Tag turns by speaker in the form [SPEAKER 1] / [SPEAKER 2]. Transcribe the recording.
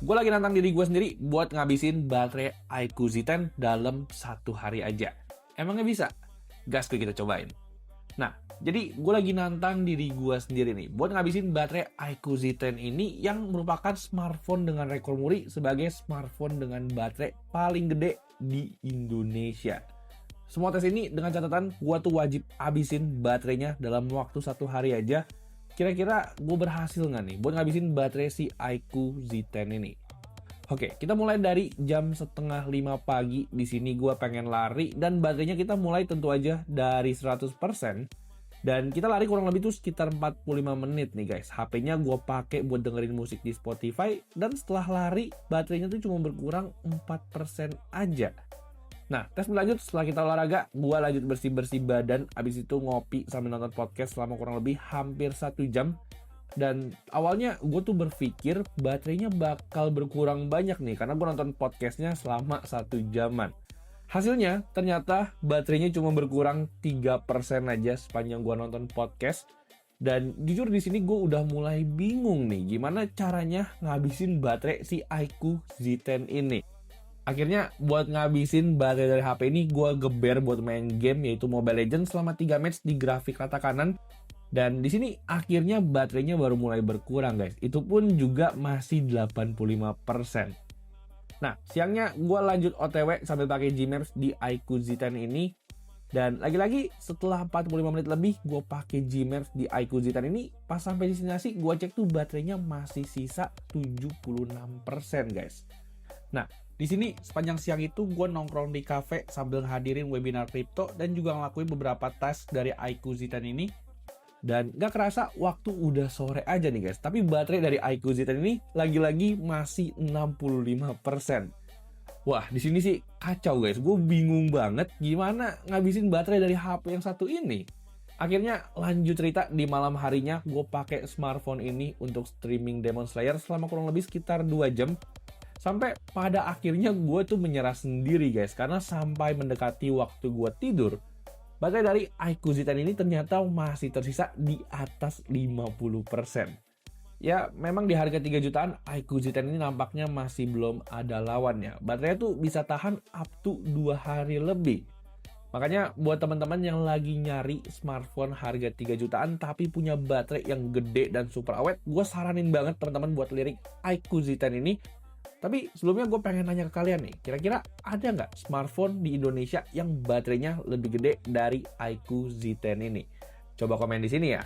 [SPEAKER 1] gue lagi nantang diri gue sendiri buat ngabisin baterai iQOO Z10 dalam 1 hari aja. Emangnya bisa? Gas tuh kita cobain. Nah, jadi gue lagi nantang diri gue sendiri nih buat ngabisin baterai iQOO Z10 ini yang merupakan smartphone dengan rekor muri sebagai smartphone dengan baterai paling gede di Indonesia. Semua tes ini dengan catatan gue tuh wajib habisin baterainya dalam waktu 1 hari aja. Kira-kira gue berhasil nggak nih buat ngabisin baterai si iQOO Z10 ini? Oke, kita mulai dari jam 4:30 pagi. Di sini gue pengen lari dan baterainya kita mulai tentu aja dari 100%. Dan kita lari kurang lebih tuh sekitar 45 menit nih guys. HP-nya gue pakai buat dengerin musik di Spotify dan setelah lari baterainya tuh cuma berkurang 4% aja. Nah, tes berlanjut setelah kita olahraga, gue lanjut bersih-bersih badan. Abis itu ngopi sambil nonton podcast selama kurang lebih hampir 1 jam. Dan awalnya gue tuh berpikir baterainya bakal berkurang banyak nih karena gue nonton podcastnya selama 1 jaman. Hasilnya ternyata baterainya cuma berkurang 3% aja sepanjang gue nonton podcast. Dan jujur di sini gue udah mulai bingung nih gimana caranya ngabisin baterai si iQOO Z10 ini. Akhirnya buat ngabisin baterai dari HP ini gue geber buat main game yaitu Mobile Legends selama 3 match di grafik rata kanan. Dan di sini akhirnya baterainya baru mulai berkurang guys. Itu pun juga masih 85%. Nah, siangnya gue lanjut OTW sambil pakai Gmaps di iQOO Z10 ini. Dan lagi-lagi setelah 45 menit lebih gue pakai Gmaps di iQOO Z10 ini. Pas sampai destinasi gue cek tuh baterainya masih sisa 76% guys. Nah, di sini sepanjang siang itu gue nongkrong di cafe sambil hadirin webinar kripto dan juga ngelakuin beberapa task dari iQOO Z10 ini. Dan gak kerasa waktu udah sore aja nih guys. Tapi baterai dari iQOO Z10 ini lagi-lagi masih 65%. Wah, di sini sih kacau guys. Gue bingung banget gimana ngabisin baterai dari HP yang satu ini. Akhirnya lanjut cerita di malam harinya gue pakai smartphone ini untuk streaming Demon Slayer selama kurang lebih sekitar 2 jam. Sampai pada akhirnya gue tuh menyerah sendiri guys. Karena sampai mendekati waktu gue tidur, baterai dari iQOO Z10 ini ternyata masih tersisa di atas 50%. Ya, memang di harga 3 jutaan, iQOO Z10 ini nampaknya masih belum ada lawannya. Baterainya tuh bisa tahan up to 2 hari lebih. Makanya buat teman-teman yang lagi nyari smartphone harga 3 jutaan tapi punya baterai yang gede dan super awet, gue saranin banget teman-teman buat lirik iQOO Z10 ini. Tapi sebelumnya gue pengen nanya ke kalian nih, kira-kira ada nggak smartphone di Indonesia yang baterainya lebih gede dari iQOO Z10 ini? Coba komen di sini ya.